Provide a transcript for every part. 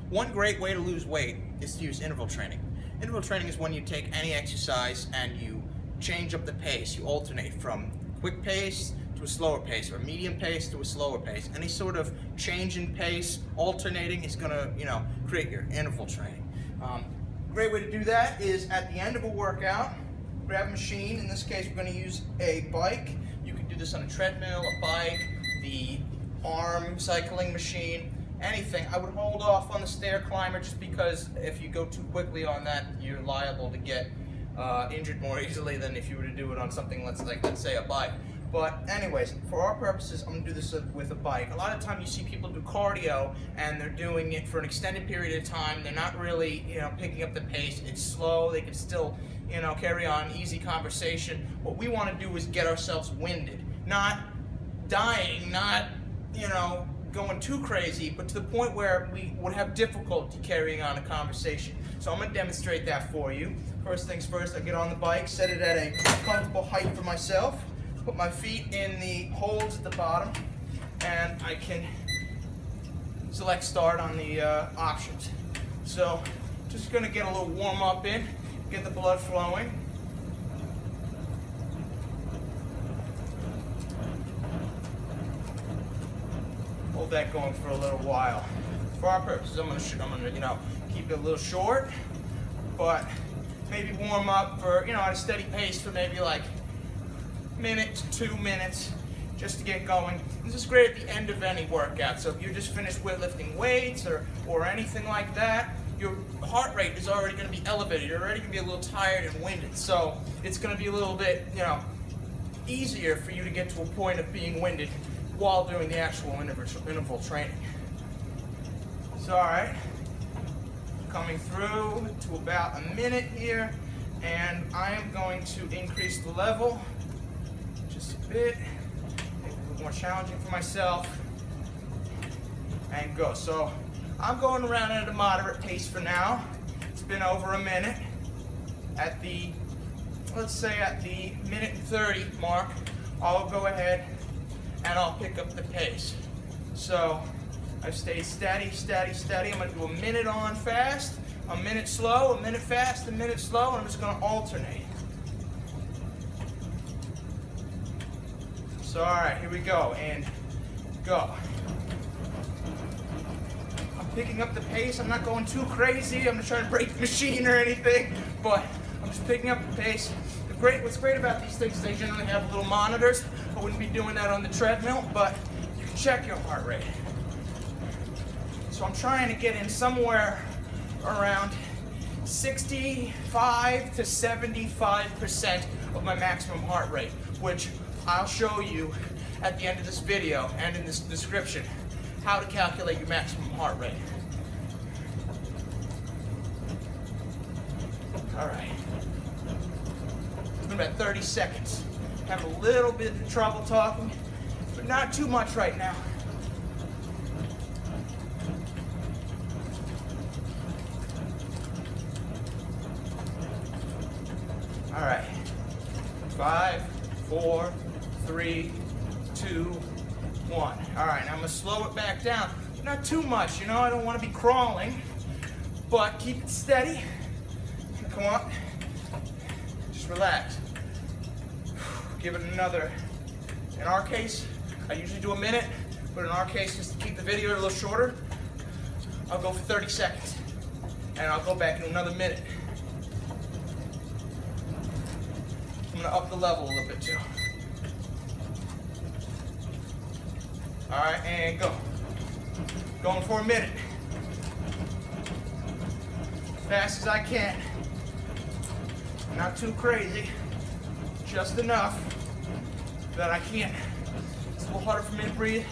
One great way to lose weight is to use interval training. Interval training is when you take any exercise and you change up the pace. You alternate from quick pace to a slower pace, or medium pace to a slower pace. Any sort of change in pace, alternating, is going to, create your interval training. Great way to do that is at the end of a workout, grab a machine. In this case, we're going to use a bike. You can do this on a treadmill, a bike, the arm cycling machine, anything. I would hold off on the stair climber just because if you go too quickly on that, you're liable to get injured more easily than if you were to do it on something, let's say a bike. But anyways, for our purposes, I'm going to do this with a bike. A lot of time you see people do cardio and they're doing it for an extended period of time. They're not really, picking up the pace. It's slow. They can still, carry on easy conversation. What we want to do is get ourselves winded, not dying, not, going too crazy, but to the point where we would have difficulty carrying on a conversation. So I'm going to demonstrate that for you. First things first, I get on the bike, set it at a comfortable height for myself, put my feet in the holds at the bottom, and I can select start on the options. So just going to get a little warm up in, get the blood flowing. Hold that going for a little while. For our purposes, I'm gonna keep it a little short, but maybe warm up for at a steady pace for maybe like a minute to 2 minutes just to get going. This is great at the end of any workout. So if you're just finished with lifting weights or anything like that, your heart rate is already going to be elevated. You're already going to be a little tired and winded. So it's going to be a little bit easier for you to get to a point of being winded while doing the actual interval training. So, all right, coming through to about a minute here, and I am going to increase the level just a bit, make it a little more challenging for myself, and go. So I'm going around at a moderate pace for now. It's been over a minute. At the, let's say at the minute 30 mark, I'll go ahead and I'll pick up the pace. So I've stayed steady, steady, steady. I'm going to do a minute on fast, a minute slow, a minute fast, a minute slow, and I'm just going to alternate. So, all right, here we go, and go. I'm picking up the pace. I'm not going too crazy. I'm not trying to break the machine or anything, but I'm just picking up the pace. What's great about these things is they generally have little monitors. I wouldn't be doing that on the treadmill, but you can check your heart rate. So I'm trying to get in somewhere around 65 to 75% of my maximum heart rate, which I'll show you at the end of this video and in this description how to calculate your maximum heart rate. All right. About 30 seconds. Having a little bit of trouble talking, but not too much right now. All right. 5, 4, 3, 2, 1. All right, now I'm gonna slow it back down. Not too much, I don't want to be crawling, but keep it steady. Come on. Just relax. Give it another, in our case, I usually do a minute, but in our case, just to keep the video a little shorter, I'll go for 30 seconds, and I'll go back in another minute. I'm gonna up the level a little bit too. All right, and go. Going for a minute. Fast as I can. Not too crazy. Just enough that I can't. It's a little harder for me to breathe,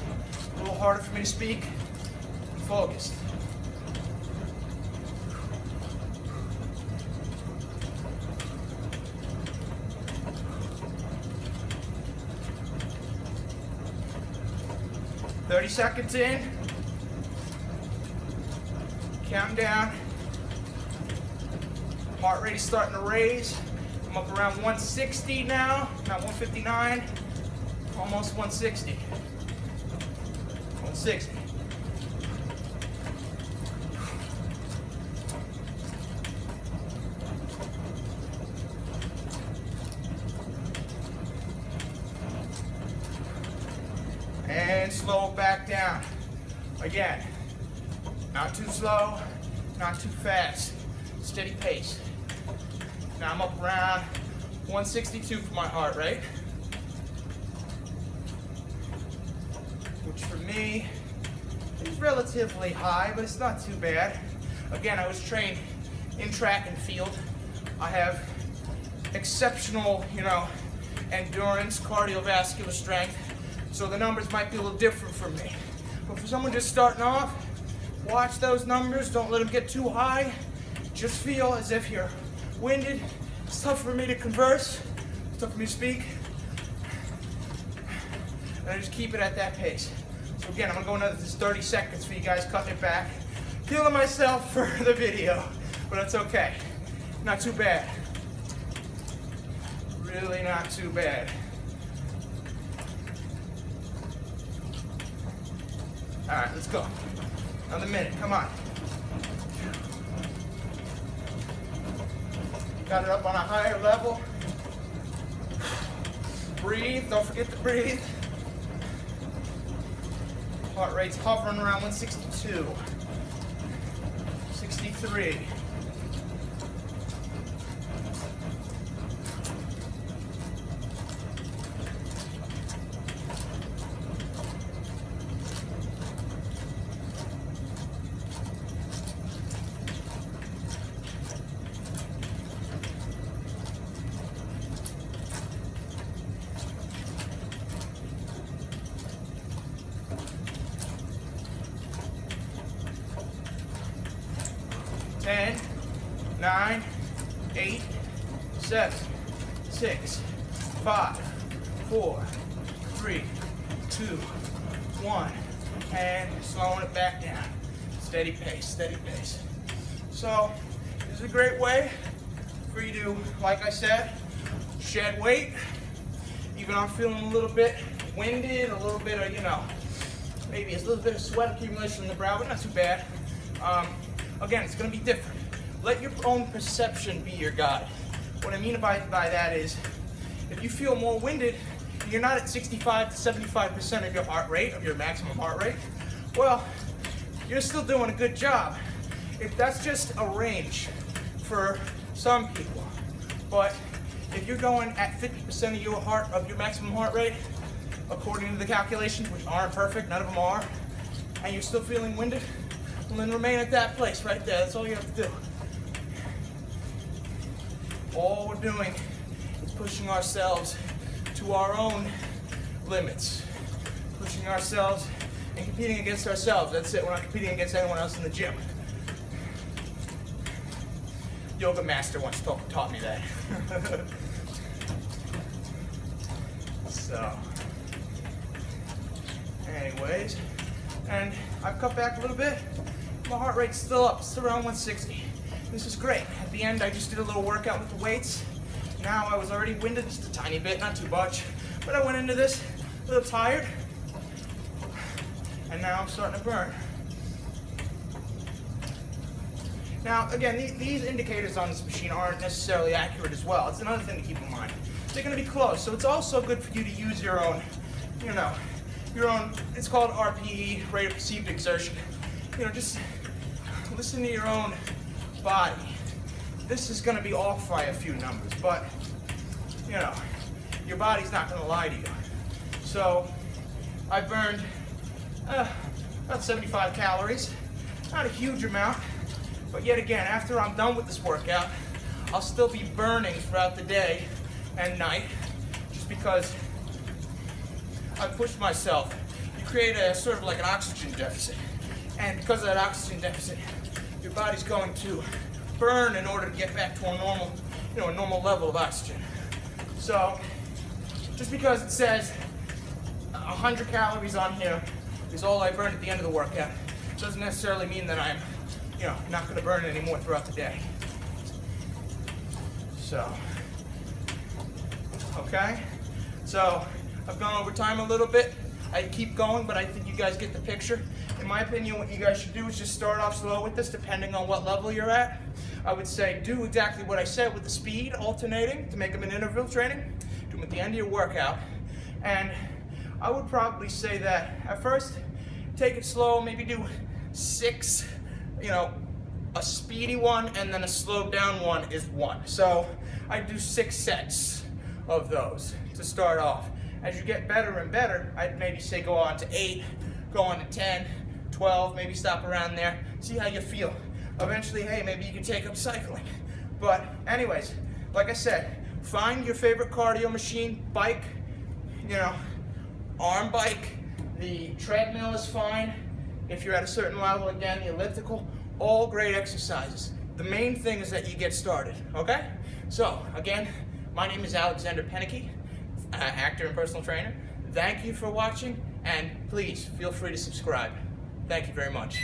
a little harder for me to speak and focus. "30 seconds in, counting down, Heart rate is starting to raise. I'm up around 160 now, not 159, almost 160. 160. And slow it back down. Again, not too slow, not too fast. Steady pace. Now I'm up around 162 for my heart rate, which for me is relatively high, but it's not too bad. Again, I was trained in track and field. I have exceptional, endurance, cardiovascular strength, so the numbers might be a little different for me. But for someone just starting off, watch those numbers, don't let them get too high. Just feel as if you're winded. It's tough for me to converse, it's tough for me to speak. And I just keep it at that pace. So again, I'm gonna go another 30 seconds for you guys, cutting it back. Killing myself for the video, but that's okay. Not too bad. Really not too bad. All right, let's go. Another minute, come on. Got it up on a higher level. Breathe, don't forget to breathe. Heart rate's hovering around 162, 63. Ten, 9, 8, 7, 6, 5, 4, 3, 2, 1, and slowing it back down. Steady pace, steady pace. So this is a great way for you to, like I said, shed weight. Even I'm feeling a little bit winded, a little bit of, maybe a little bit of sweat accumulation in the brow, but not too bad. Again, it's going to be different. Let your own perception be your guide. What I mean by that is, if you feel more winded, you're not at 65 to 75% of your heart rate, of your maximum heart rate, well, you're still doing a good job. If that's just a range for some people. But if you're going at 50% of your maximum heart rate, according to the calculations, which aren't perfect, none of them are, and you're still feeling winded, well, then remain at that place right there. That's all you have to do. All we're doing is pushing ourselves to our own limits. Pushing ourselves and competing against ourselves. That's it. We're not competing against anyone else in the gym. Yoga master once taught me that. So, anyways, and I've cut back a little bit. My heart rate's still up, it's around 160. This is great. At the end, I just did a little workout with the weights. Now I was already winded just a tiny bit, not too much, but I went into this a little tired, and now I'm starting to burn. Now, again, these indicators on this machine aren't necessarily accurate as well. It's another thing to keep in mind. They're going to be close, so it's also good for you to use your own, it's called RPE, rate of perceived exertion. Just listen to your own body. This is going to be off by a few numbers, but, your body's not going to lie to you. So, I burned about 75 calories, not a huge amount, but yet again, after I'm done with this workout, I'll still be burning throughout the day and night, just because I pushed myself. You create a sort of like an oxygen deficit. And because of that oxygen deficit, your body's going to burn in order to get back to a normal level of oxygen. So, just because it says 100 calories on here is all I burn at the end of the workout, doesn't necessarily mean that I'm, not going to burn any more throughout the day. So, okay. So, I've gone over time a little bit. I keep going, but I think you guys get the picture. In my opinion, what you guys should do is just start off slow with this, depending on what level you're at. I would say do exactly what I said with the speed, alternating to make them an interval training. Do them at the end of your workout. And I would probably say that at first, take it slow, maybe do 6, a speedy one, and then a slowed down one is 1. So I do 6 sets of those to start off. As you get better and better, I'd maybe say go on to 8, go on to 10, 12, maybe stop around there, see how you feel. Eventually, hey, maybe you can take up cycling. But anyways, like I said, find your favorite cardio machine, bike, arm bike. The treadmill is fine. If you're at a certain level, again, the elliptical, all great exercises. The main thing is that you get started, okay? So, again, my name is Alexander Pennecke, actor and personal trainer. Thank you for watching, and please feel free to subscribe. Thank you very much.